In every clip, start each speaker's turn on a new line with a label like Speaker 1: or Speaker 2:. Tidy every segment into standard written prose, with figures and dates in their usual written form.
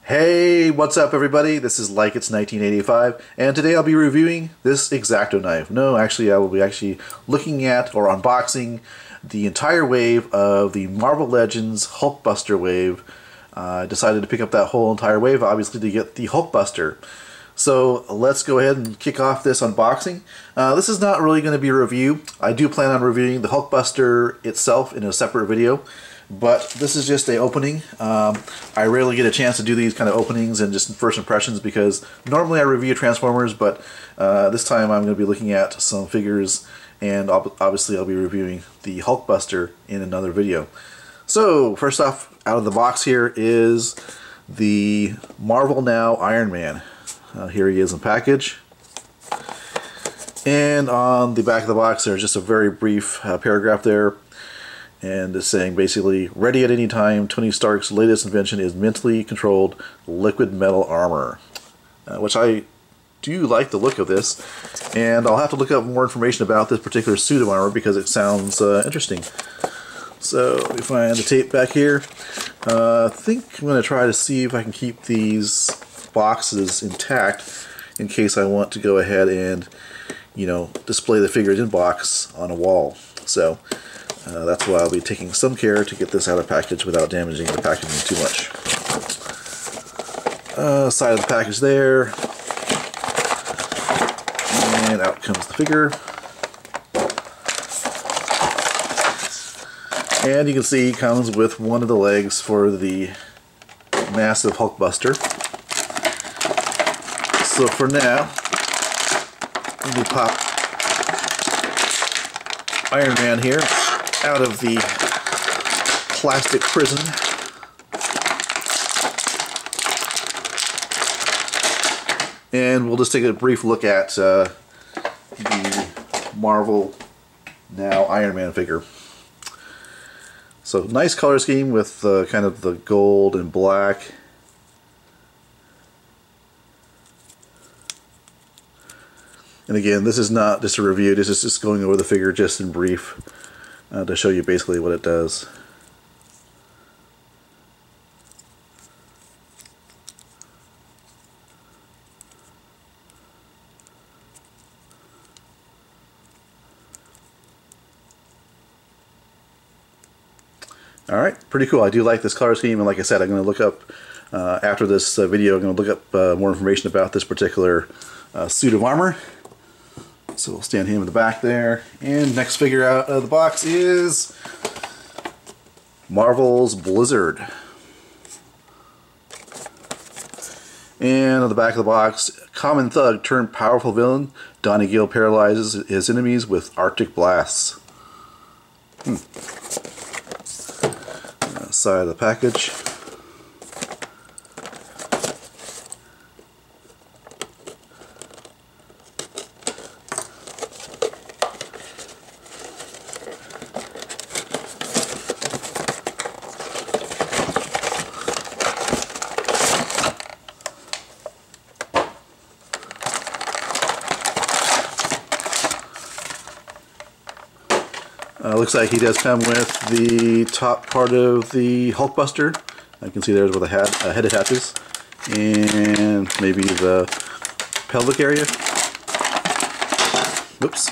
Speaker 1: Hey, what's up everybody? This is Like It's 1985, and today I'll be reviewing this X-Acto knife. No, actually I will be looking at or unboxing the entire wave of the Marvel Legends HULKBUSTER wave. I decided to pick up that whole entire wave, obviously, to get the HULKBUSTER. So let's go ahead and kick off this unboxing. This is not really going to be a review. I do plan on reviewing the HULKBUSTER itself in a separate video. But this is just an opening. I rarely get a chance to do these kind of openings and just first impressions because normally I review Transformers, but this time I'm going to be looking at some figures, and obviously I'll be reviewing the HULKBUSTER in another video. So first off, out of the box here is the Marvel Now Iron Man. Here he is in package. And on the back of the box there's just a very brief paragraph there. And it's saying basically, ready at any time, Tony Stark's latest invention is mentally controlled liquid metal armor. Which I do like the look of this. And I'll have to look up more information about this particular suit of armor because it sounds interesting. So, let me find the tape back here. I think I'm going to try to see if I can keep these boxes intact in case I want to go ahead and, display the figures in box on a wall. So, that's why I'll be taking some care to get this out of package without damaging the packaging too much. Side of the package there. And out comes the figure. And you can see it comes with one of the legs for the massive HULKBUSTER. So for now, let me pop Iron Man here out of the plastic prison. And we'll just take a brief look at the Marvel Now Iron Man figure. So nice color scheme with kind of the gold and black. And again, this is not just a review, this is just going over the figure just in brief. To show you basically what it does. Alright, pretty cool. I do like this color scheme, and like I said, I'm going to look up, after this video, I'm going to look up more information about this particular suit of armor. So we'll stand him in the back there. And next figure out of the box is Marvel's Blizzard. And on the back of the box, common thug turned powerful villain, Donnie Gill paralyzes his enemies with Arctic blasts. Side of the package. Looks like he does come with the top part of the HULKBUSTER. I can see there's where the head attaches, and maybe the pelvic area. Oops.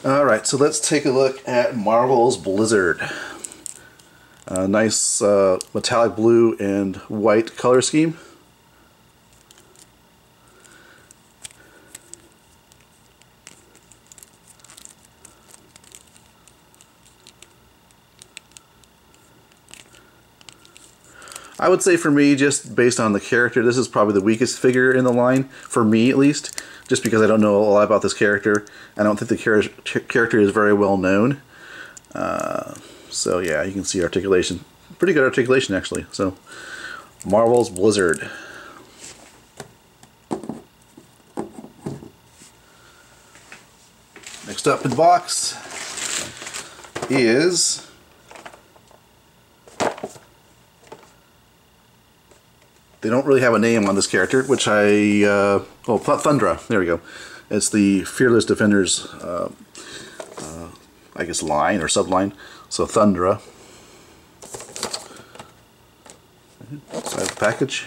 Speaker 1: Alright, so let's take a look at Marvel's Blizzard. Nice metallic blue and white color scheme. I would say for me, just based on the character, this is probably the weakest figure in the line, for me at least, just because I don't know a lot about this character. I don't think the character is very well known. So yeah, you can see articulation. Pretty good articulation actually. So, Marvel's Blizzard. Next up in the box is They don't really have a name on this character, which oh, Thundra. There we go. It's the Fearless Defenders, I guess, line or subline. So Thundra. Inside the package.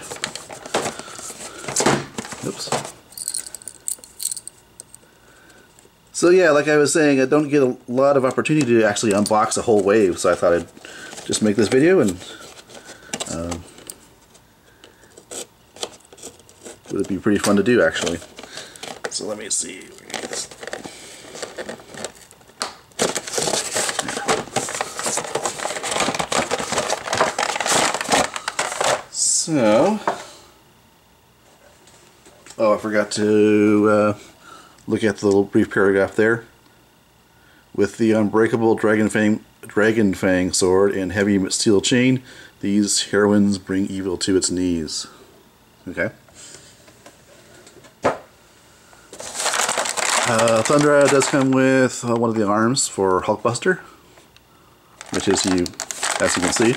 Speaker 1: Oops. So yeah, like I was saying, I don't get a lot of opportunity to actually unbox a whole wave, so I thought I'd just make this video, and would be pretty fun to do, actually. So let me see. So, oh, I forgot to look at the little brief paragraph there. With the unbreakable dragon fang sword and heavy steel chain, these heroines bring evil to its knees. Okay. Thundra does come with one of the arms for Hulkbuster, which is, as you can see.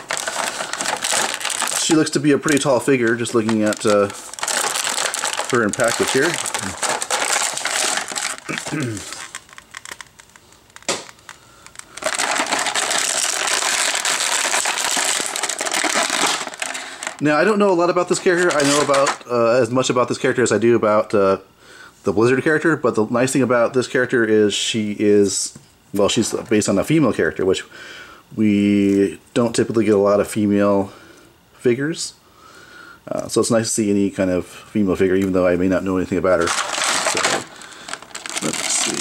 Speaker 1: She looks to be a pretty tall figure, just looking at her in package here. Now, I don't know a lot about this character. I know about as much about this character as I do about the Blizzard character, but the nice thing about this character is she's based on a female character, which we don't typically get a lot of female figures. So it's nice to see any kind of female figure, even though I may not know anything about her. So, let's see.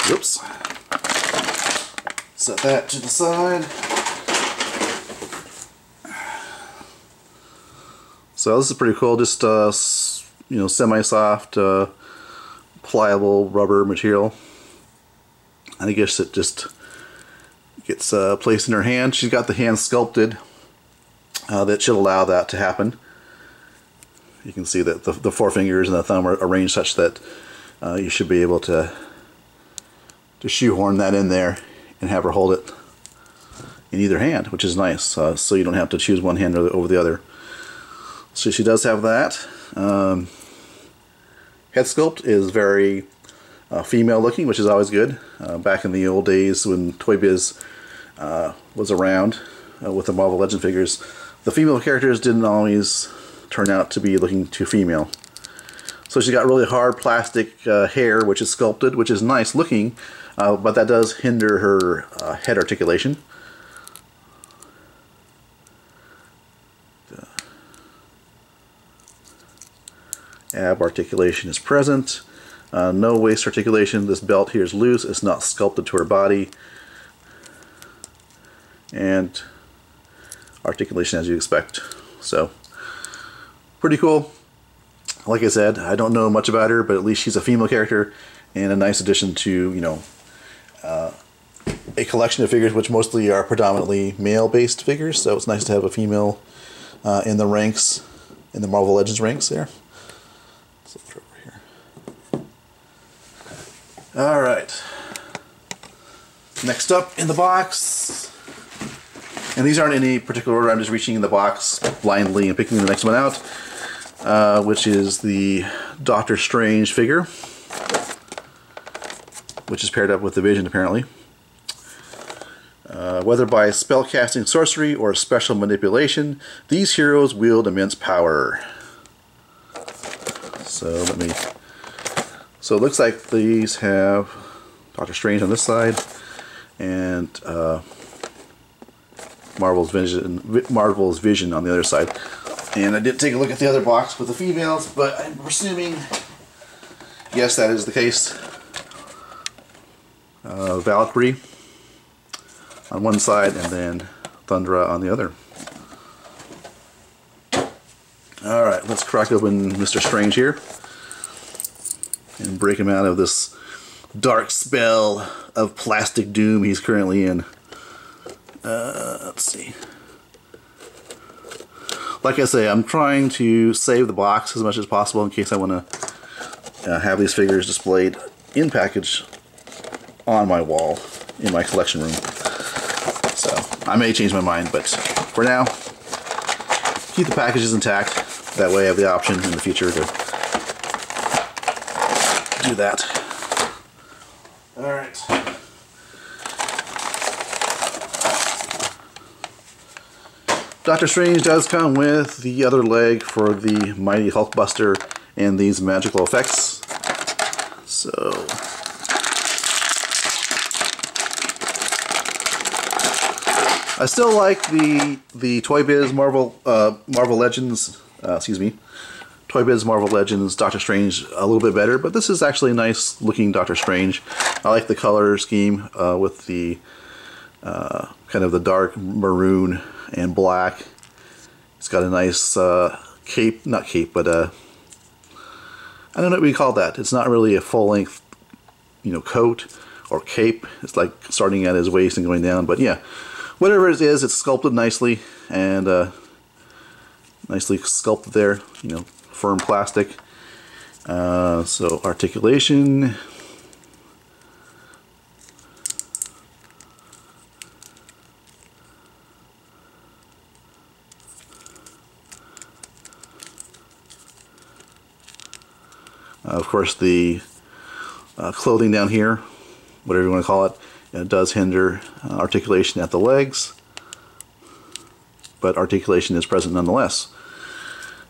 Speaker 1: Whoops. Set that to the side. So this is pretty cool. Just semi-soft, pliable rubber material. And I guess it just gets placed in her hand. She's got the hand sculpted. That should allow that to happen. You can see that the forefingers and the thumb are arranged such that you should be able to shoehorn that in there and have her hold it in either hand, which is nice, so you don't have to choose one hand over the other. So she does have that. Head sculpt is very female looking, which is always good. Back in the old days when Toy Biz was around with the Marvel Legends figures, the female characters didn't always turn out to be looking too female. So she's got really hard plastic hair, which is sculpted, which is nice looking, but that does hinder her head articulation. The ab articulation is present. No waist articulation. This belt here is loose. It's not sculpted to her body. And articulation as you expect. So, pretty cool. Like I said, I don't know much about her, but at least she's a female character and a nice addition to, a collection of figures which mostly are predominantly male-based figures. So it's nice to have a female in the ranks, in the Marvel Legends ranks there. So over here. All right. Next up in the box, and these aren't in any particular order. I'm just reaching in the box blindly and picking the next one out. Which is the Doctor Strange figure, which is paired up with the Vision apparently. Whether by spellcasting sorcery or special manipulation, these heroes wield immense power. So so it looks like these have Doctor Strange on this side and Marvel's Vision on the other side. And I did take a look at the other box with the females, but I'm presuming, yes, that is the case. Valkyrie on one side, and then Thundra on the other. Alright, let's crack open Mr. Strange here and break him out of this dark spell of plastic doom he's currently in. Let's see. Like I say, I'm trying to save the box as much as possible in case I want to have these figures displayed in package on my wall in my collection room. So I may change my mind, but for now, keep the packages intact. That way I have the option in the future to do that. Alright. Doctor Strange does come with the other leg for the Mighty Hulkbuster and these magical effects. So I still like the Toy Biz Marvel Legends, Toy Biz Marvel Legends Doctor Strange a little bit better, but this is actually a nice looking Doctor Strange. I like the color scheme with the kind of the dark maroon and black. It's got a nice cape, not cape, but I don't know what we call that. It's not really a full length, coat or cape. It's like starting at his waist and going down, but yeah. Whatever it is, it's sculpted nicely and nicely sculpted there, firm plastic. So articulation. Of course, the clothing down here, whatever you want to call it, it does hinder articulation at the legs, but articulation is present nonetheless.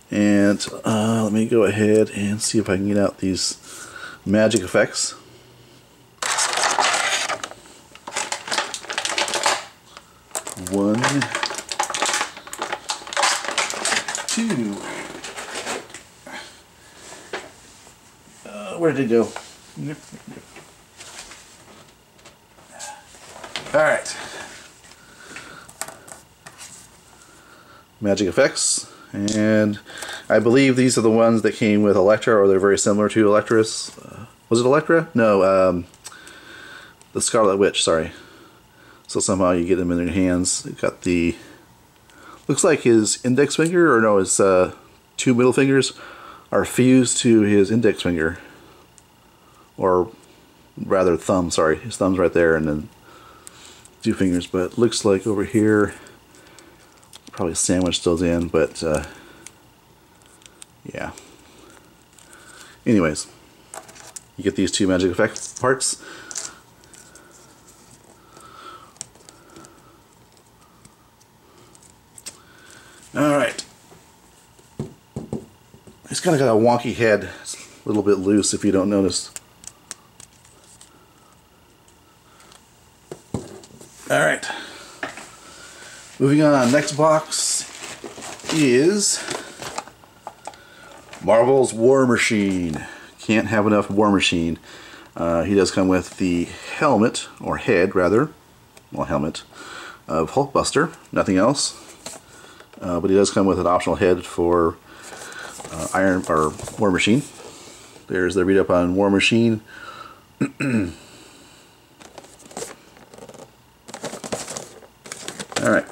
Speaker 1: And let me go ahead and see if I can get out these magic effects. One, two. Where did it go? Alright. Magic effects. And I believe these are the ones that came with Elektra, or they're very similar to Elektra's. Was it Elektra? No, the Scarlet Witch, sorry. So somehow you get them in your hands. You've got the, looks like his index finger, or no, his two middle fingers are fused to his index finger. Or rather thumb, sorry. His thumb's right there, and then two fingers, but it looks like over here probably sandwiched those in, but yeah. Anyways, you get these two magic effect parts. Alright. He's kind of got a wonky head. It's a little bit loose if you don't notice. Alright, moving on. Next box is Marvel's War Machine. Can't have enough War Machine. He does come with the helmet, or head rather, well, helmet, of Hulkbuster, nothing else. But he does come with an optional head for War Machine. There's the read up on War Machine. Alright.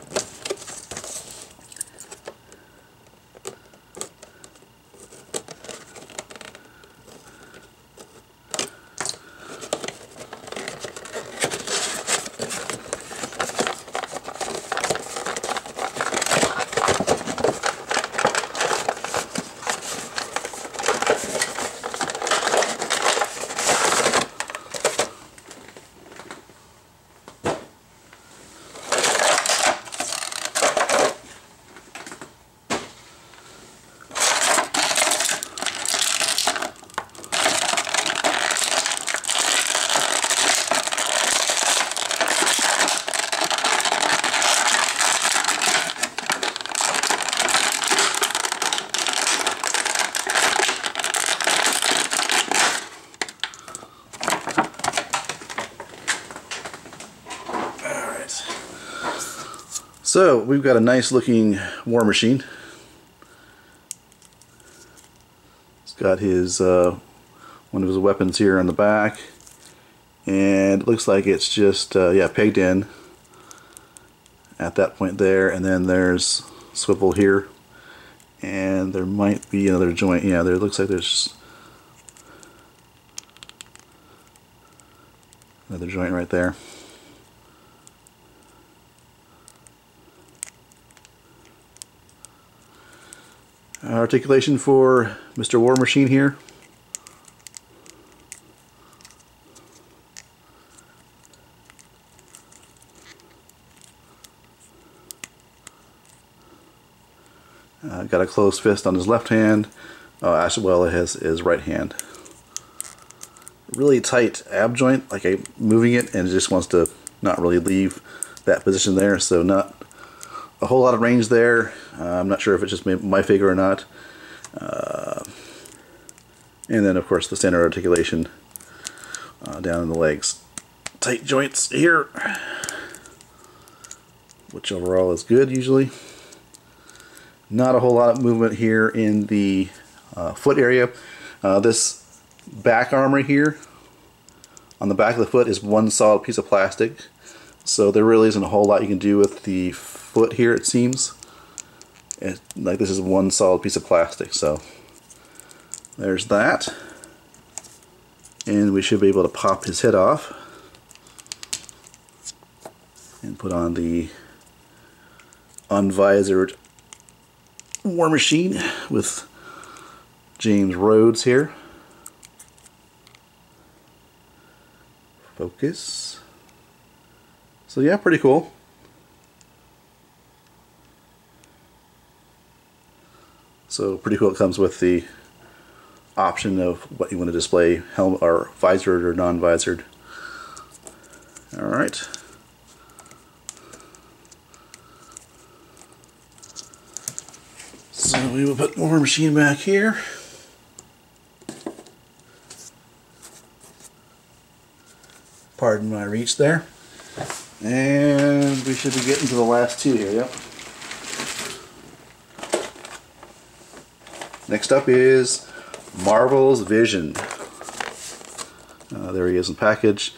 Speaker 1: So we've got a nice looking War Machine. It's got his one of his weapons here on the back, and it looks like it's just yeah, pegged in at that point there, and then there's swivel here, and there might be another joint. Yeah, there looks like there's Another joint right there. Articulation for Mr. War Machine here. Got a closed fist on his left hand, as well as his right hand. Really tight ab joint, like I'm moving it and it just wants to not really leave that position there, so not a whole lot of range there. I'm not sure if it's just my figure or not. And then of course the standard articulation down in the legs. Tight joints here, which overall is good usually. Not a whole lot of movement here in the foot area. This back armor here on the back of the foot is one solid piece of plastic, so there really isn't a whole lot you can do with the foot here, it seems. Like this is one solid piece of plastic, so there's that. And we should be able to pop his head off and put on the unvisored War Machine with James Rhodes here. Focus. So yeah, pretty cool. So pretty cool. It comes with the option of what you want to display, helmet or visored or non-visored. All right. So we will put War Machine back here. Pardon my reach there. And we should be getting to the last two here, yep. Next up is Marvel's Vision. There he is in package.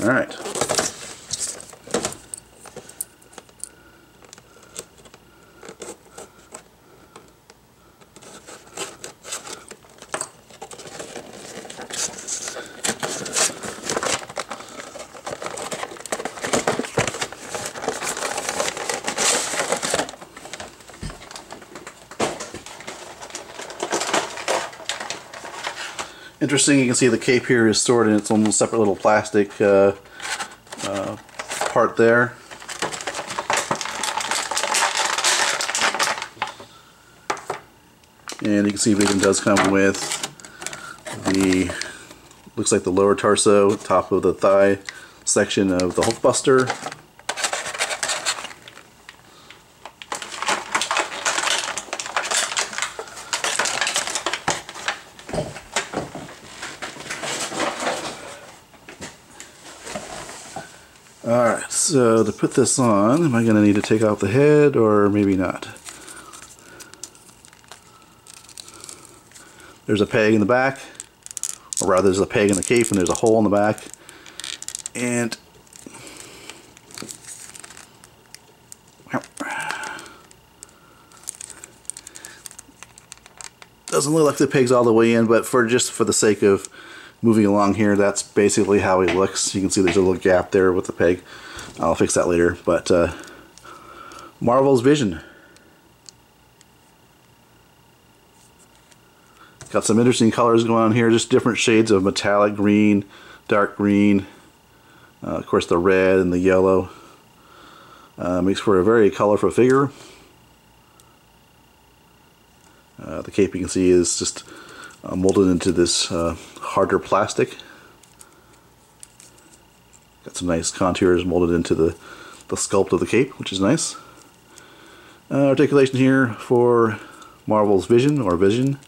Speaker 1: All right. Interesting, you can see the cape here is stored in its own separate little plastic part there. And you can see Vision does come with the, looks like the lower torso, top of the thigh section of the Hulkbuster. Alright, so to put this on, am I going to need to take off the head or maybe not? There's a peg in the back, or rather there's a peg in the cape and there's a hole in the back. And doesn't look like the peg's all the way in, but just for the sake of moving along here, that's basically how he looks. You can see there's a little gap there with the peg. I'll fix that later. But Marvel's Vision. Got some interesting colors going on here, just different shades of metallic green, dark green, of course the red and the yellow. Makes for a very colorful figure. The cape, you can see, is just molded into this harder plastic. Got some nice contours molded into the sculpt of the cape, which is nice. Articulation here for Marvel's Vision, or Vision.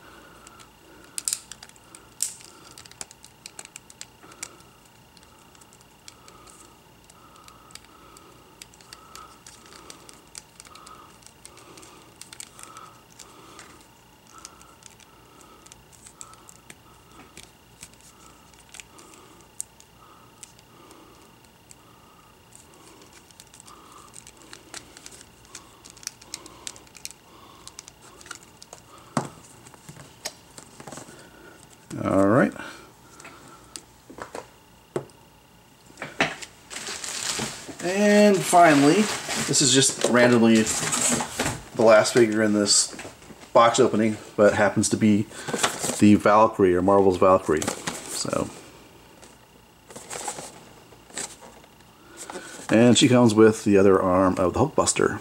Speaker 1: Alright. And finally, this is just randomly the last figure in this box opening, but happens to be the Valkyrie, or Marvel's Valkyrie. So, and she comes with the other arm of the Hulkbuster.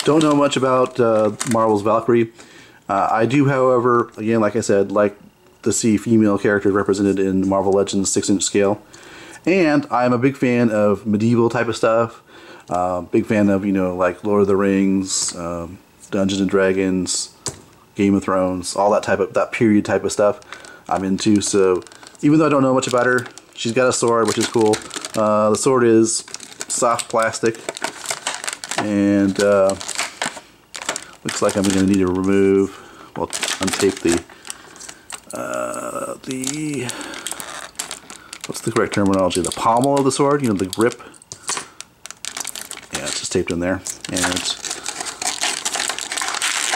Speaker 1: Don't know much about Marvel's Valkyrie. I do, however, again, like I said, like to see female characters represented in Marvel Legends 6-inch scale. And I'm a big fan of medieval type of stuff. Big fan of, you know, like Lord of the Rings, Dungeons and Dragons, Game of Thrones, all that period type of stuff I'm into. So even though I don't know much about her, she's got a sword, which is cool. The sword is soft plastic, and looks like I'm going to need to remove, well, untape the what's the correct terminology? The pommel of the sword, you know, the grip. Yeah, it's just taped in there. And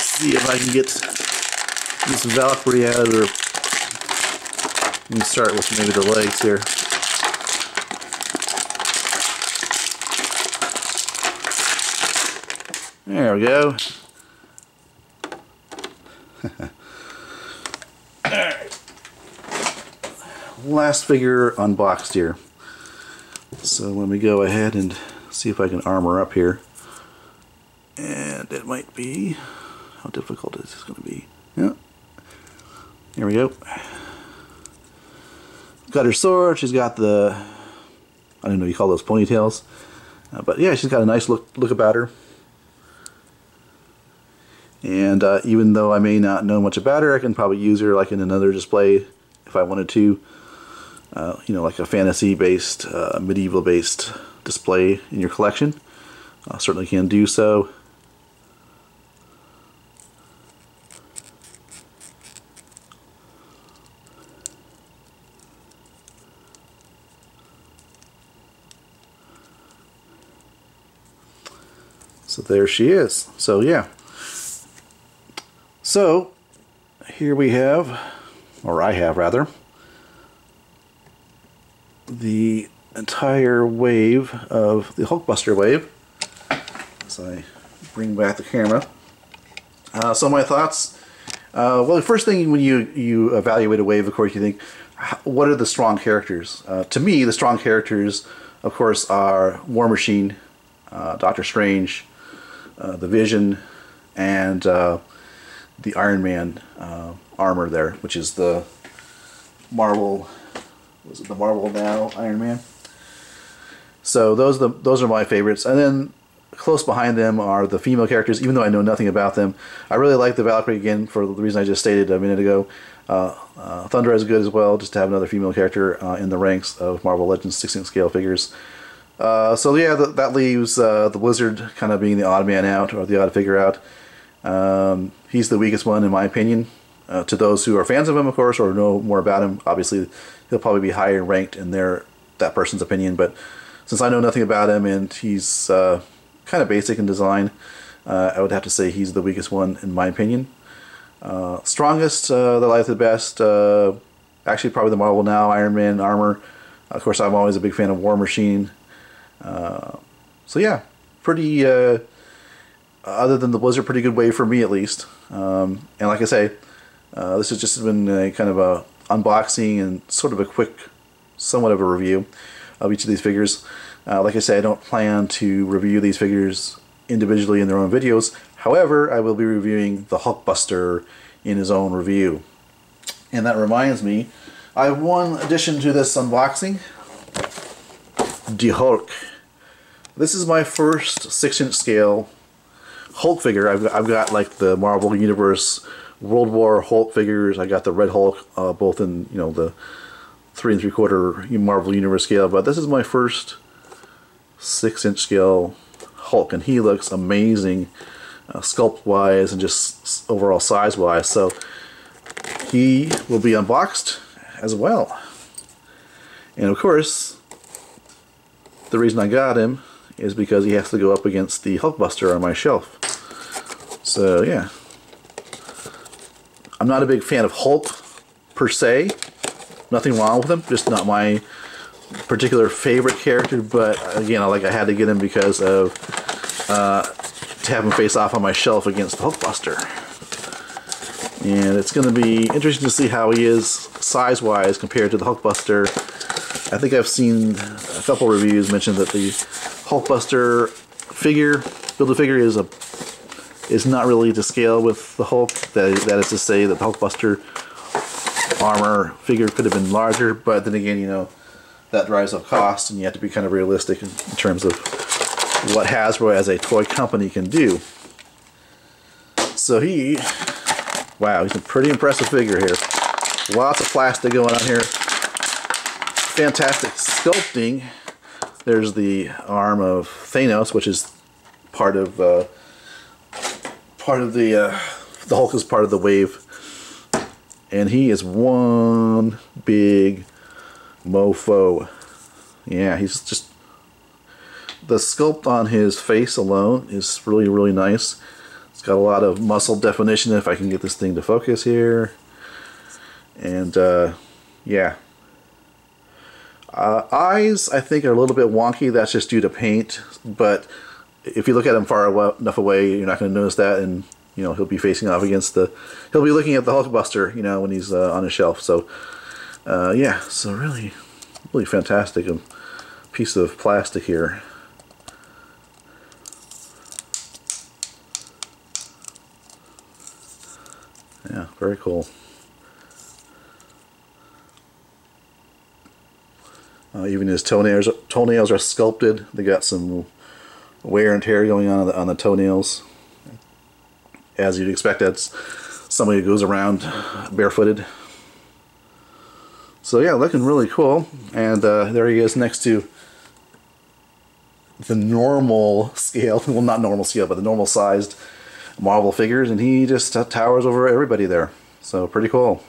Speaker 1: see if I can get this Valkyrie out of her. Let me start with maybe the legs here. There we go. Alright. Last figure unboxed here. So let me go ahead and see if I can armor up here. And it might be... How difficult is this going to be? Yeah. Here we go. Got her sword. She's got the... I don't know, you call those ponytails. But yeah, she's got a nice look about her. And even though I may not know much about her, I can probably use her like in another display if I wanted to. You know, like a fantasy-based, medieval-based display in your collection. Certainly can do so. So there she is. So yeah. So here we have, or I have rather, the entire wave of the Hulkbuster wave. As I bring back the camera. So my thoughts. Well, the first thing when you evaluate a wave, of course, you think, what are the strong characters? To me, the strong characters, of course, are War Machine, Doctor Strange, the Vision, and the Iron Man armor there, which is the Marvel. Was it the Marvel Now Iron Man? So those are my favorites, and then close behind them are the female characters. Even though I know nothing about them, I really like the Valkyrie again for the reason I just stated a minute ago. Thunder is good as well, just to have another female character in the ranks of Marvel Legends 6-inch scale figures. So yeah, that leaves the Blizzard kind of being the odd man out, or the odd figure out. He's the weakest one in my opinion. To those who are fans of him, of course, or know more about him, obviously he'll probably be higher ranked in that person's opinion. But since I know nothing about him and he's kind of basic in design, I would have to say he's the weakest one in my opinion. Strongest, that I like the best, actually probably the Marvel Now Iron Man armor. Of course, I'm always a big fan of War Machine. So yeah, pretty, other than the Blizzard, pretty good wave for me at least. And like I say, this has just been a kind of a unboxing and sort of a quick, somewhat of a review of each of these figures. Like I say, I don't plan to review these figures individually in their own videos. However, I will be reviewing the Hulkbuster in his own review. And that reminds me, I have one addition to this unboxing. The Hulk. This is my first 6-inch scale Hulk figure. I've got like the Marvel Universe World War Hulk figures. I got the Red Hulk, both in the 3 3/4 Marvel Universe scale, but this is my first 6-inch scale Hulk, and he looks amazing, sculpt wise and just overall size wise. So he will be unboxed as well. And of course, the reason I got him is because he has to go up against the Hulkbuster on my shelf. So yeah, I'm not a big fan of Hulk per se. Nothing wrong with him, just not my particular favorite character. But again, I had to get him because of to have him face off on my shelf against the Hulkbuster. And it's going to be interesting to see how he is size-wise compared to the Hulkbuster. I think I've seen a couple reviews mention that the Hulkbuster figure, build-a figure, is not really to scale with the Hulk. That is to say that the Hulkbuster armor figure could have been larger, but then again, that drives up cost, and you have to be kind of realistic in terms of what Hasbro as a toy company can do. So wow, he's a pretty impressive figure here. Lots of plastic going on here. Fantastic sculpting. There's the arm of Thanos, which is part of the Hulk is part of the wave, and he is one big mofo. Yeah, he's just, the sculpt on his face alone is really, really nice. It's got a lot of muscle definition, if I can get this thing to focus here. And yeah, eyes I think are a little bit wonky. That's just due to paint, but if you look at him far enough away, you're not going to notice that. And he'll be facing off against he'll be looking at the Hulkbuster, when he's on his shelf. So yeah, so really, really fantastic piece of plastic here. Yeah, very cool. Even his toenails are sculpted. They got some wear and tear going on the toenails. As you'd expect, that's somebody who goes around barefooted. So yeah, looking really cool. And there he is next to the normal scale, well, not normal scale, but the normal sized Marvel figures, and he just towers over everybody there. So pretty cool.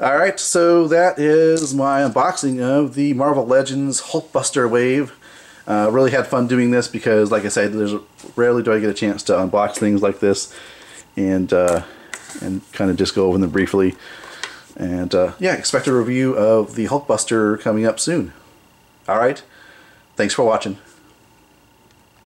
Speaker 1: Alright, so that is my unboxing of the Marvel Legends Hulkbuster wave. Really had fun doing this because, like I said, rarely do I get a chance to unbox things like this and kind of just go over them briefly. And yeah, expect a review of the Hulkbuster coming up soon. Alright, thanks for watching.